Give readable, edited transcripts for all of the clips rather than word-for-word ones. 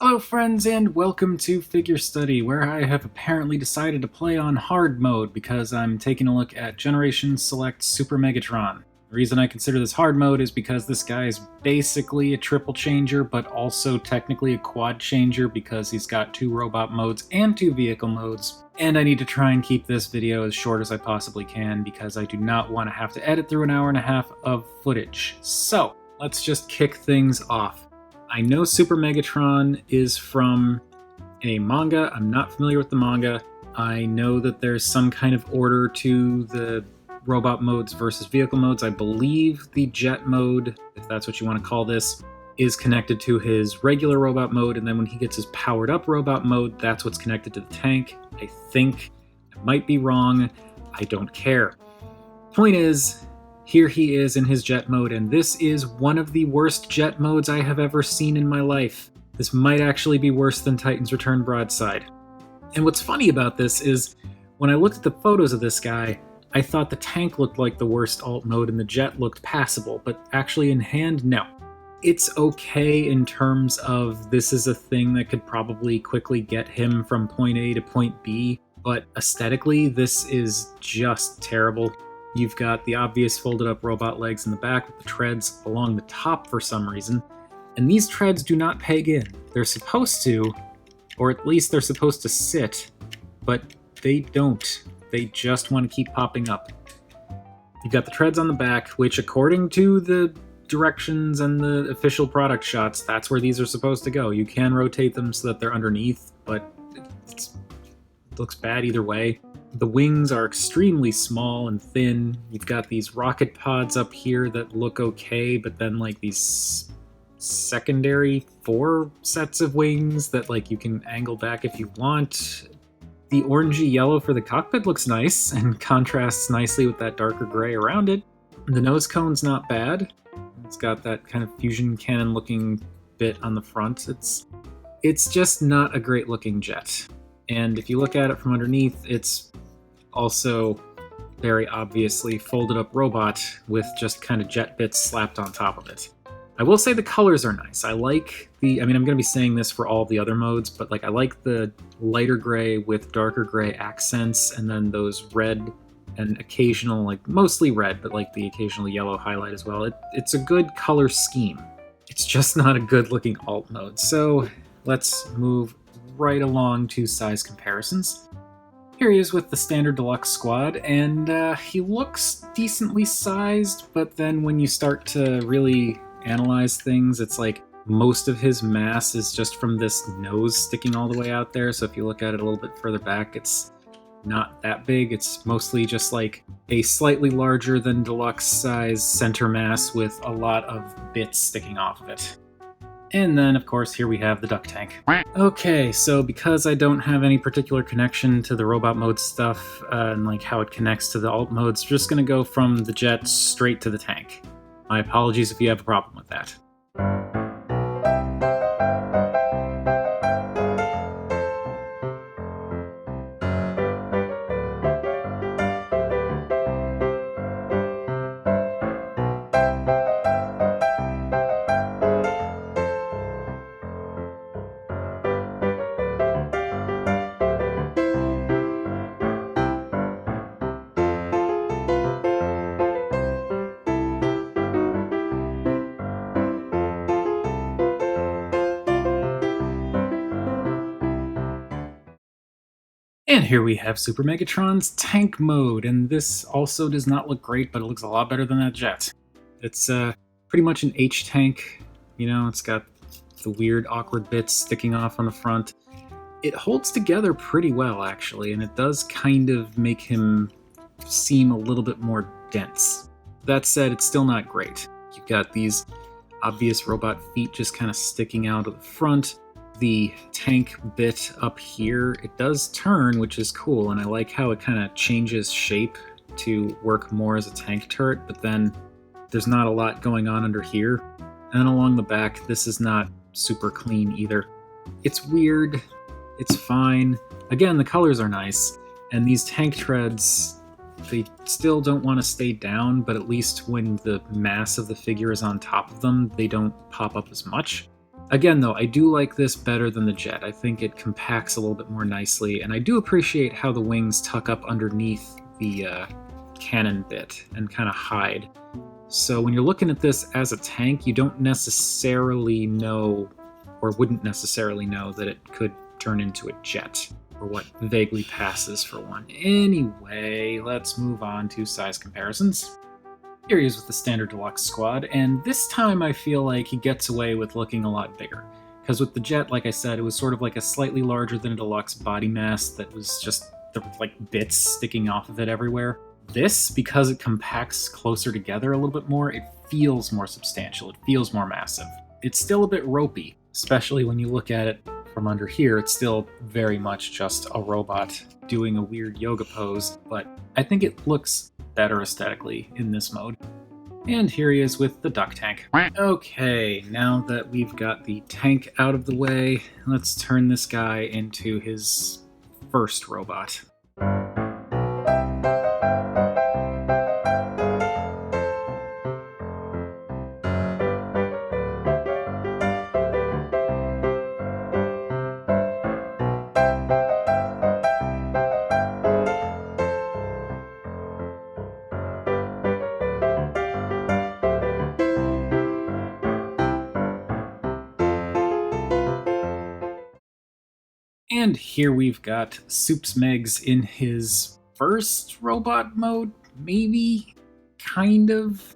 Hello friends and welcome to Figure Study, where I have apparently decided to play on hard mode because I'm taking a look at Generation Select Super Megatron. The reason I consider this hard mode is because this guy is basically a triple changer, but also technically a quad changer because he's got 2 robot modes and 2 vehicle modes. And I need to try and keep this video as short as I possibly can because I do not want to have to edit through an hour and a half of footage. So, let's just kick things off. I know Super Megatron is from a manga. I'm not familiar with the manga. I know that there's some kind of order to the robot modes versus vehicle modes. I believe the jet mode, if that's what you want to call this, is connected to his regular robot mode, and then when he gets his powered up robot mode, that's what's connected to the tank. I think. I might be wrong. I don't care. Point is, here he is in his jet mode, and this is one of the worst jet modes I have ever seen in my life. This might actually be worse than Titan's Return Broadside. And what's funny about this is, when I looked at the photos of this guy, I thought the tank looked like the worst alt mode and the jet looked passable, but actually in hand, no. It's okay in terms of this is a thing that could probably quickly get him from point A to point B, but aesthetically, this is just terrible. You've got the obvious folded up robot legs in the back with the treads along the top for some reason, and these treads do not peg in. They're supposed to, or at least they're supposed to sit, but they don't. They just want to keep popping up. You've got the treads on the back, which according to the directions and the official product shots, that's where these are supposed to go. You can rotate them so that they're underneath, but it looks bad either way. The wings are extremely small and thin. You've got these rocket pods up here that look okay, but then like these secondary 4 sets of wings that like you can angle back if you want. The orangey yellow for the cockpit looks nice and contrasts nicely with that darker gray around it. The nose cone's not bad. It's got that kind of fusion cannon looking bit on the front. It's just not a great looking jet. And if you look at it from underneath, it's also very obviously folded up robot with just kind of jet bits slapped on top of it. I will say the colors are nice. I like I'm going to be saying this for all the other modes, but like I like the lighter gray with darker gray accents and then those red and occasional, like mostly red, but like the occasional yellow highlight as well. It's a good color scheme. It's just not a good looking alt mode. So let's move right along to size comparisons. Here he is with the standard deluxe squad, and he looks decently sized, but then when you start to really analyze things, it's like most of his mass is just from this nose sticking all the way out there, so if you look at it a little bit further back, it's not that big. It's mostly just like a slightly larger than deluxe size center mass with a lot of bits sticking off of it. And then, of course, here we have the duck tank. Okay, so because I don't have any particular connection to the robot mode stuff and like how it connects to the alt modes, we're just going to go from the jet straight to the tank. My apologies if you have a problem with that. And here we have Super Megatron's tank mode, and this also does not look great, but it looks a lot better than that jet. It's pretty much an H-tank, you know, it's got the weird awkward bits sticking off on the front. It holds together pretty well, actually, and it does kind of make him seem a little bit more dense. That said, it's still not great. You've got these obvious robot feet just kind of sticking out of the front. The tank bit up here, it does turn, which is cool, and I like how it kind of changes shape to work more as a tank turret, but then there's not a lot going on under here. And then along the back, this is not super clean either. It's weird, it's fine. Again, the colors are nice, and these tank treads, they still don't want to stay down, but at least when the mass of the figure is on top of them, they don't pop up as much. Again, though, I do like this better than the jet. I think it compacts a little bit more nicely, and I do appreciate how the wings tuck up underneath the cannon bit and kind of hide. So when you're looking at this as a tank, you don't necessarily know, or wouldn't necessarily know, that it could turn into a jet, or what vaguely passes for one. Anyway, let's move on to size comparisons. Here he is with the standard deluxe squad, and this time I feel like he gets away with looking a lot bigger. Because with the jet, like I said, it was sort of like a slightly larger than a deluxe body mass that was just, there were like bits sticking off of it everywhere. This, because it compacts closer together a little bit more, it feels more substantial, it feels more massive. It's still a bit ropey, especially when you look at it from under here. It's still very much just a robot doing a weird yoga pose, but I think it looks better aesthetically in this mode. And here he is with the duck tank. Okay, now that we've got the tank out of the way, let's turn this guy into his first robot. And here we've got Soups Megs in his first robot mode, maybe? Kind of?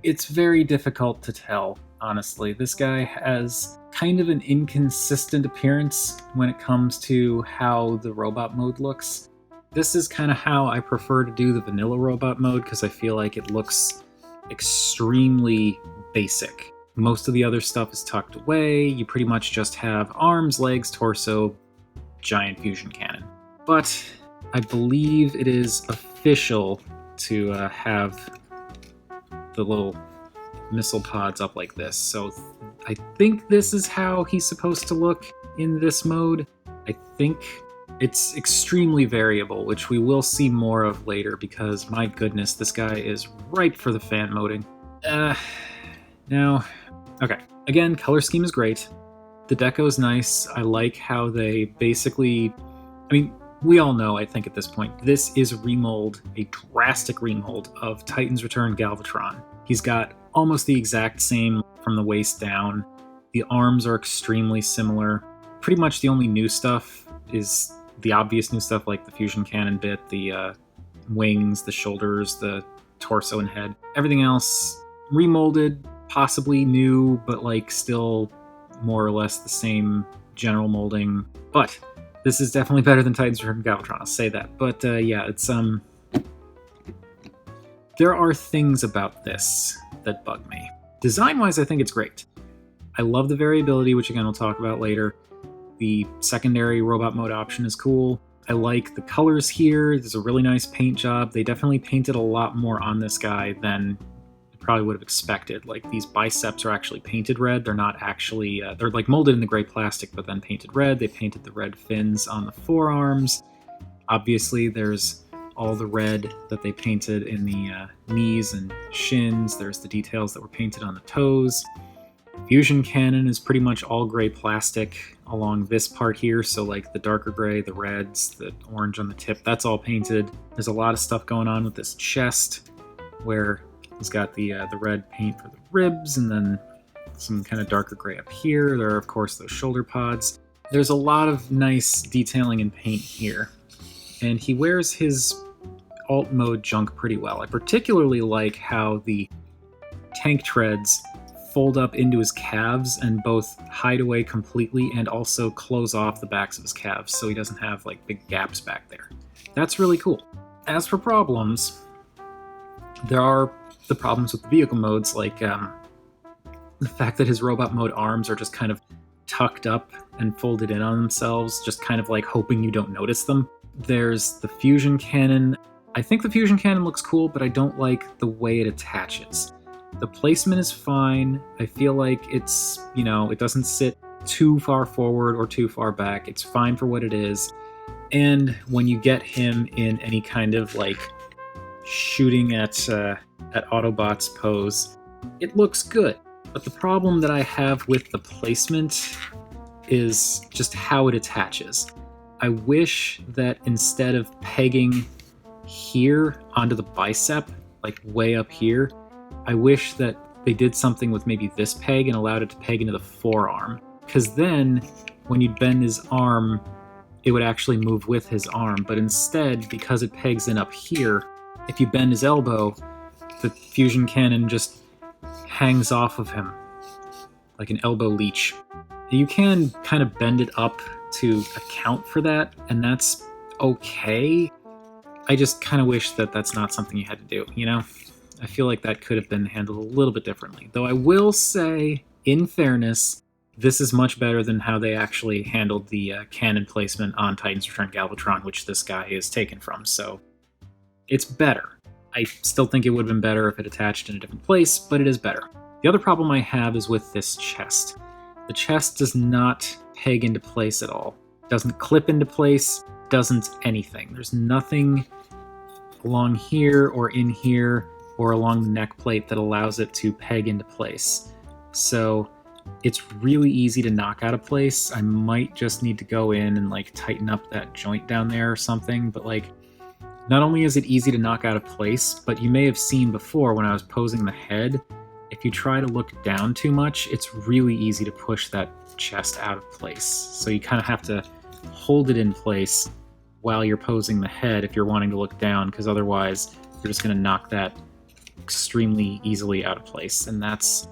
It's very difficult to tell, honestly. This guy has kind of an inconsistent appearance when it comes to how the robot mode looks. This is kind of how I prefer to do the vanilla robot mode, because I feel like it looks extremely basic. Most of the other stuff is tucked away. You pretty much just have arms, legs, torso, giant fusion cannon. But I believe it is official to have the little missile pods up like this. So I think this is how he's supposed to look in this mode. I think it's extremely variable, which we will see more of later, because my goodness, this guy is ripe for the fan moding. Now, okay. Again, color scheme is great. The deco's nice. I like how they basically, I mean, we all know, I think at this point, this is a remold, a drastic remold of Titan's Return Galvatron. He's got almost the exact same from the waist down. The arms are extremely similar. Pretty much the only new stuff is the obvious new stuff, like the fusion cannon bit, the wings, the shoulders, the torso and head. Everything else remolded, possibly new, but like still more or less the same general molding. But this is definitely better than Titan's Return Galvatron, I'll say that. But yeah, it's there are things about this that bug me. Design-wise, I think it's great. I love the variability, which again we'll talk about later. The secondary robot mode option is cool. I like the colors here. There's a really nice paint job. They definitely painted a lot more on this guy than probably would have expected. Like, these biceps are actually painted red. They're not actually, they're like molded in the gray plastic, but then painted red. They painted the red fins on the forearms. Obviously, there's all the red that they painted in the knees and shins. There's the details that were painted on the toes. Fusion cannon is pretty much all gray plastic along this part here. So like the darker gray, the reds, the orange on the tip, that's all painted. There's a lot of stuff going on with this chest where he's got the red paint for the ribs, and then some kind of darker gray up here. There are, of course, those shoulder pods. There's a lot of nice detailing and paint here. And he wears his alt mode junk pretty well. I particularly like how the tank treads fold up into his calves and both hide away completely and also close off the backs of his calves, so he doesn't have like big gaps back there. That's really cool. As for problems, there are the problems with the vehicle modes, like the fact that his robot mode arms are just kind of tucked up and folded in on themselves, just kind of like hoping you don't notice them. There's the fusion cannon. I think the fusion cannon looks cool, but I don't like the way it attaches. The placement is fine. I feel like it's, you know, it doesn't sit too far forward or too far back. It's fine for what it is. And when you get him in any kind of like shooting at Autobots pose, it looks good. But the problem that I have with the placement is just how it attaches. I wish that instead of pegging here onto the bicep, like way up here, I wish that they did something with maybe this peg and allowed it to peg into the forearm. Because then, when you'd bend his arm, it would actually move with his arm. But instead, because it pegs in up here, if you bend his elbow, the fusion cannon just hangs off of him like an elbow leech. You can kind of bend it up to account for that, and that's okay. I just kind of wish that that's not something you had to do, you know? I feel like that could have been handled a little bit differently. Though I will say, in fairness, this is much better than how they actually handled the cannon placement on Titan's Return Galvatron, which this guy is taken from, so it's better. I still think it would have been better if it attached in a different place, but it is better. The other problem I have is with this chest. The chest does not peg into place at all. Doesn't clip into place, doesn't anything. There's nothing along here or in here or along the neck plate that allows it to peg into place. So it's really easy to knock out of place. I might just need to go in and like tighten up that joint down there or something, but like not only is it easy to knock out of place, but you may have seen before when I was posing the head, if you try to look down too much, it's really easy to push that chest out of place. So you kind of have to hold it in place while you're posing the head if you're wanting to look down, because otherwise you're just going to knock that extremely easily out of place, and that's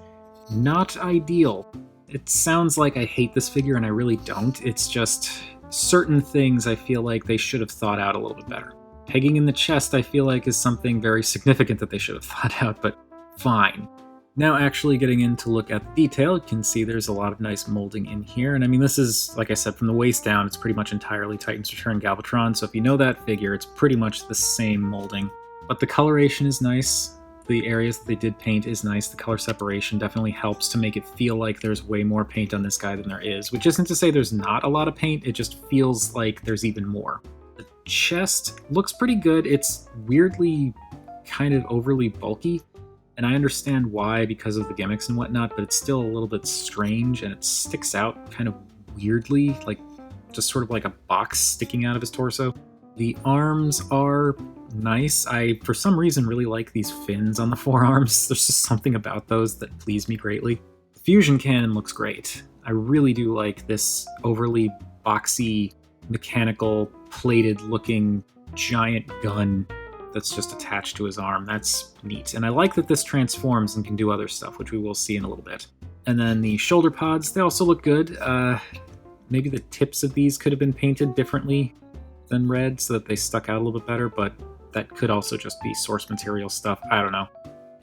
not ideal. It sounds like I hate this figure, and I really don't. It's just certain things I feel like they should have thought out a little bit better. Pegging in the chest I feel like is something very significant that they should have thought out, but fine. Now actually getting in to look at the detail, you can see there's a lot of nice molding in here. And I mean, this is, like I said, from the waist down, it's pretty much entirely Titan's Return Galvatron. So if you know that figure, it's pretty much the same molding. But the coloration is nice. The areas that they did paint is nice. The color separation definitely helps to make it feel like there's way more paint on this guy than there is, which isn't to say there's not a lot of paint. It just feels like there's even more. The chest looks pretty good. It's weirdly kind of overly bulky. And I understand why, because of the gimmicks and whatnot, but it's still a little bit strange, and it sticks out kind of weirdly, like just sort of like a box sticking out of his torso. The arms are nice. I, for some reason, really like these fins on the forearms. There's just something about those that please me greatly. The fusion cannon looks great. I really do like this overly boxy, mechanical, plated-looking giant gun that's just attached to his arm. That's neat. And I like that this transforms and can do other stuff, which we will see in a little bit. And then the shoulder pods, they also look good. Maybe the tips of these could have been painted differently than red so that they stuck out a little bit better, but that could also just be source material stuff. I don't know.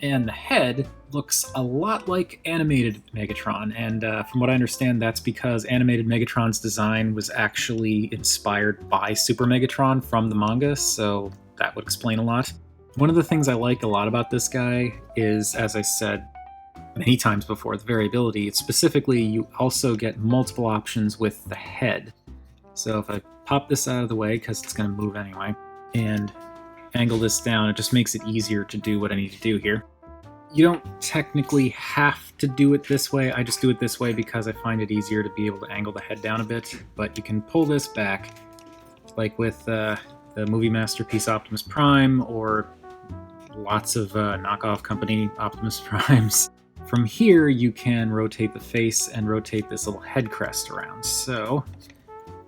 And the head looks a lot like animated Megatron, and from what I understand, that's because animated Megatron's design was actually inspired by Super Megatron from the manga, so that would explain a lot. One of the things I like a lot about this guy is, as I said many times before, the variability. Specifically, you also get multiple options with the head. So if I pop this out of the way, because it's going to move anyway, and angle this down, it just makes it easier to do what I need to do here. You don't technically have to do it this way. I just do it this way because I find it easier to be able to angle the head down a bit, but you can pull this back, like with the movie masterpiece Optimus Prime, or lots of knockoff company Optimus Primes. From here, you can rotate the face and rotate this little head crest around. So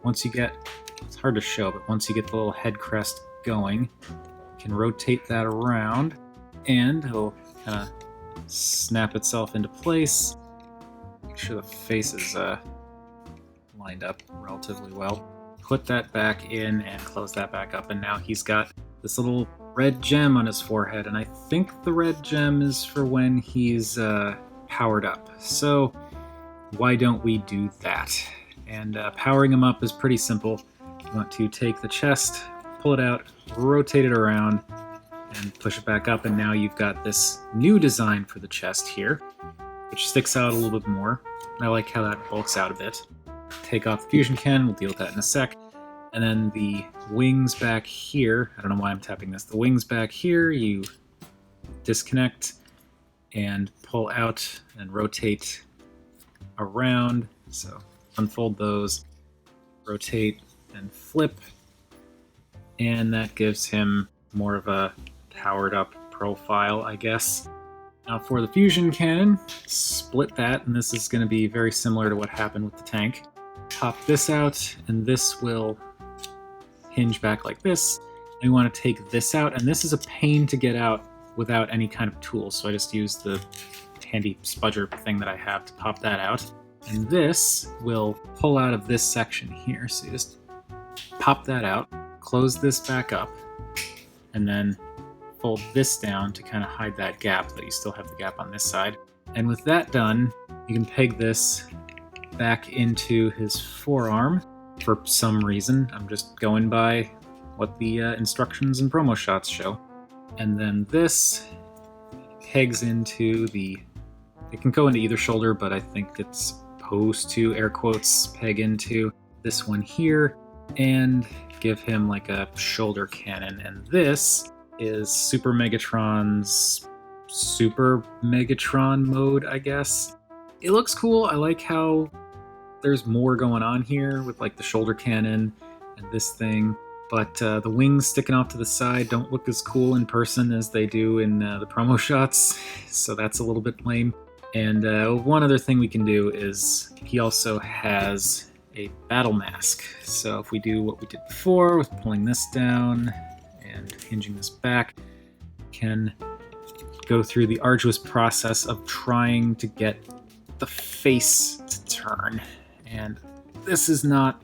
once you get, it's hard to show, but once you get the little head crest going, you can rotate that around, and it'll kind of snap itself into place. Make sure the face is lined up relatively well. Put that back in and close that back up, and now he's got this little red gem on his forehead, and I think the red gem is for when he's powered up. So why don't we do that? And powering him up is pretty simple. You want to take the chest, pull it out, rotate it around, and push it back up, and now you've got this new design for the chest here, which sticks out a little bit more. I like how that bulks out a bit. Take off the fusion cannon, we'll deal with that in a sec. And then the wings back here, I don't know why I'm tapping this, the wings back here, you disconnect, and pull out and rotate around. So unfold those, rotate and flip, and that gives him more of a powered up profile, I guess. Now for the fusion cannon, split that, and this is going to be very similar to what happened with the tank. Pop this out, and this will hinge back like this. And we want to take this out, and this is a pain to get out without any kind of tool, so I just use the handy spudger thing that I have to pop that out. And this will pull out of this section here, so you just pop that out, close this back up, and then fold this down to kind of hide that gap, that you still have the gap on this side. And with that done, you can peg this back into his forearm for some reason. I'm just going by what the instructions and promo shots show. And then this pegs into the... It can go into either shoulder, but I think it's supposed to, air quotes, peg into this one here and give him like a shoulder cannon. And this is Super Megatron's Super Megatron mode, I guess. It looks cool. I like how there's more going on here with like the shoulder cannon and this thing, but the wings sticking off to the side don't look as cool in person as they do in the promo shots, so that's a little bit lame. And one other thing we can do is he also has a battle mask. So if we do what we did before with pulling this down and hinging this back, can go through the arduous process of trying to get the face to turn. And this is not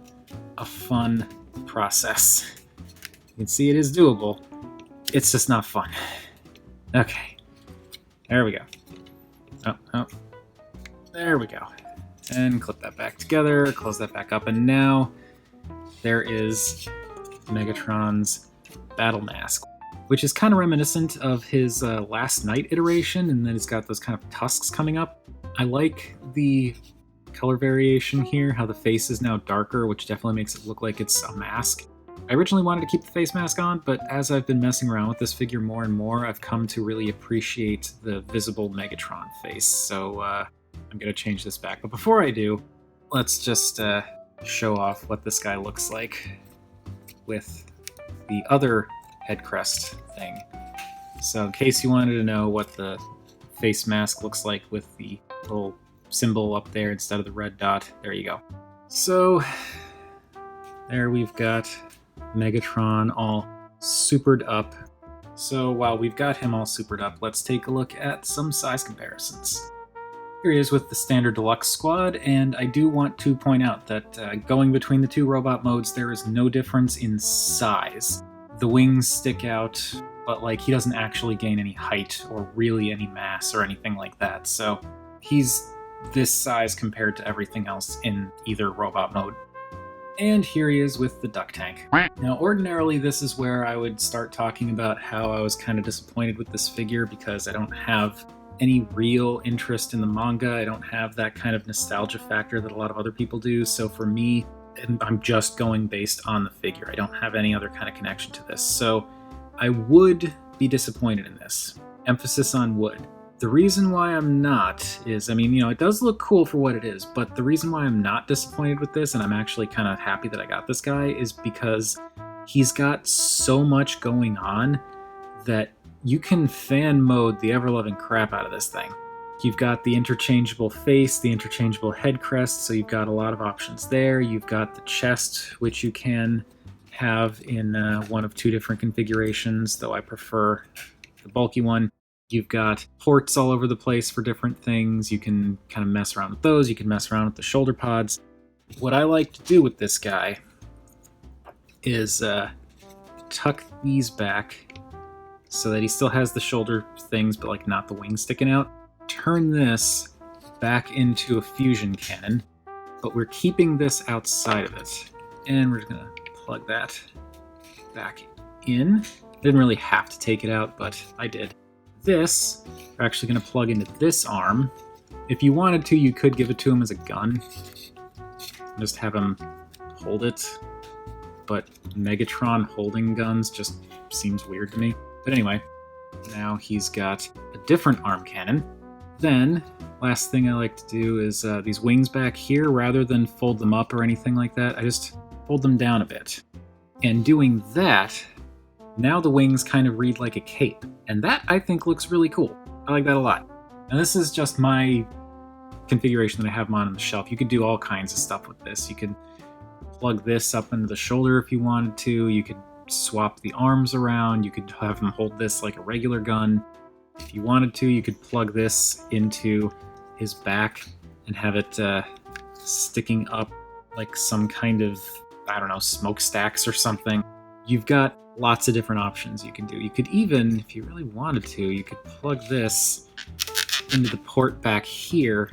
a fun process. You can see it is doable. It's just not fun. Okay, there we go. Oh, there we go. And clip that back together, close that back up, and now there is Megatron's battle mask, which is kind of reminiscent of his Last Night iteration, and then it's got those kind of tusks coming up. I like the color variation here, how the face is now darker, which definitely makes it look like it's a mask. I originally wanted to keep the face mask on, but as I've been messing around with this figure more and more, I've come to really appreciate the visible Megatron face, so I'm going to change this back. But before I do, let's just show off what this guy looks like with the other head crest thing. So in case you wanted to know what the face mask looks like with the little symbol up there instead of the red dot, there you go. So there we've got Megatron all supered up. So while we've got him all supered up, let's take a look at some size comparisons. Here he is with the standard deluxe squad, and I do want to point out that going between the two robot modes, there is no difference in size. The wings stick out, but like he doesn't actually gain any height or really any mass or anything like that. So he's this size compared to everything else in either robot mode. And here he is with the duck tank. Now, ordinarily, this is where I would start talking about how I was kind of disappointed with this figure because I don't have any real interest in the manga. I don't have that kind of nostalgia factor that a lot of other people do. So for me, I'm just going based on the figure. I don't have any other kind of connection to this. So I would be disappointed in this. Emphasis on would. The reason why I'm not is, I mean, you know, it does look cool for what it is, but the reason why I'm not disappointed with this, and I'm actually kind of happy that I got this guy, is because he's got so much going on that you can fan mode the ever-loving crap out of this thing. You've got the interchangeable face, the interchangeable head crest, so you've got a lot of options there. You've got the chest, which you can have in one of two different configurations, though I prefer the bulky one. You've got ports all over the place for different things. You can kind of mess around with those. You can mess around with the shoulder pods. What I like to do with this guy is tuck these back so that he still has the shoulder things, but like not the wings sticking out. Turn this back into a fusion cannon, but we're keeping this outside of it. And we're just gonna plug that back in. Didn't really have to take it out, but I did. This, we're actually going to plug into this arm. If you wanted to, you could give it to him as a gun. Just have him hold it. But Megatron holding guns just seems weird to me. But anyway, now he's got a different arm cannon. Then, last thing I like to do is these wings back here, rather than fold them up or anything like that, I just fold them down a bit. And doing that, now the wings kind of read like a cape, and that I think looks really cool. I like that a lot. And this is just my configuration that I have on the shelf. You could do all kinds of stuff with this. You could plug this up into the shoulder if you wanted to. You could swap the arms around. You could have him hold this like a regular gun. If you wanted to, you could plug this into his back and have it sticking up like some kind of, I don't know, smokestacks or something. You've got lots of different options you can do. You could even, if you really wanted to, you could plug this into the port back here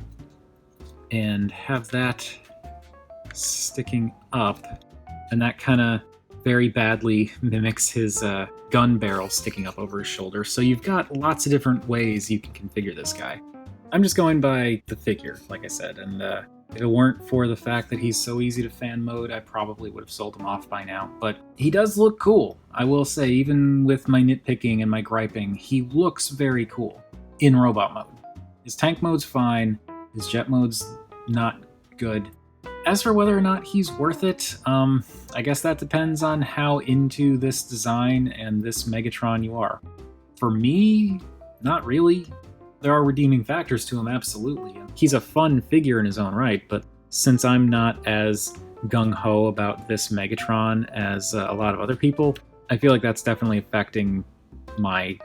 and have that sticking up, and that kind of very badly mimics his gun barrel sticking up over his shoulder. So you've got lots of different ways you can configure this guy. I'm just going by the figure, like I said, and if it weren't for the fact that he's so easy to fan mode, I probably would have sold him off by now. But he does look cool, I will say. Even with my nitpicking and my griping, he looks very cool in robot mode. His tank mode's fine, his jet mode's not good. As for whether or not he's worth it, I guess that depends on how into this design and this Megatron you are. For me, not really. There are redeeming factors to him, absolutely. He's a fun figure in his own right, but since I'm not as gung-ho about this Megatron as a lot of other people, I feel like that's definitely affecting my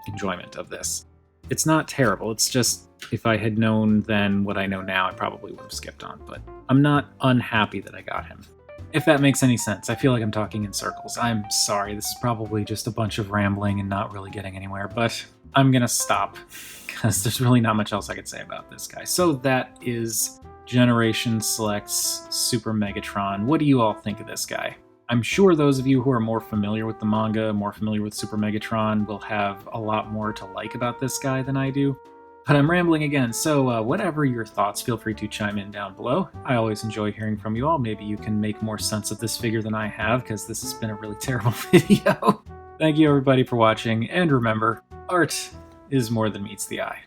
enjoyment of this. It's not terrible, it's just, if I had known then what I know now, I probably would have skipped on, but I'm not unhappy that I got him. If that makes any sense. I feel like I'm talking in circles. I'm sorry, this is probably just a bunch of rambling and not really getting anywhere, but I'm gonna stop, because there's really not much else I could say about this guy. So that is Generation Select's Super Megatron. What do you all think of this guy? I'm sure those of you who are more familiar with the manga, more familiar with Super Megatron, will have a lot more to like about this guy than I do. But I'm rambling again, so whatever your thoughts, feel free to chime in down below. I always enjoy hearing from you all. Maybe you can make more sense of this figure than I have, because this has been a really terrible video. Thank you everybody for watching, and remember, art is more than meets the eye.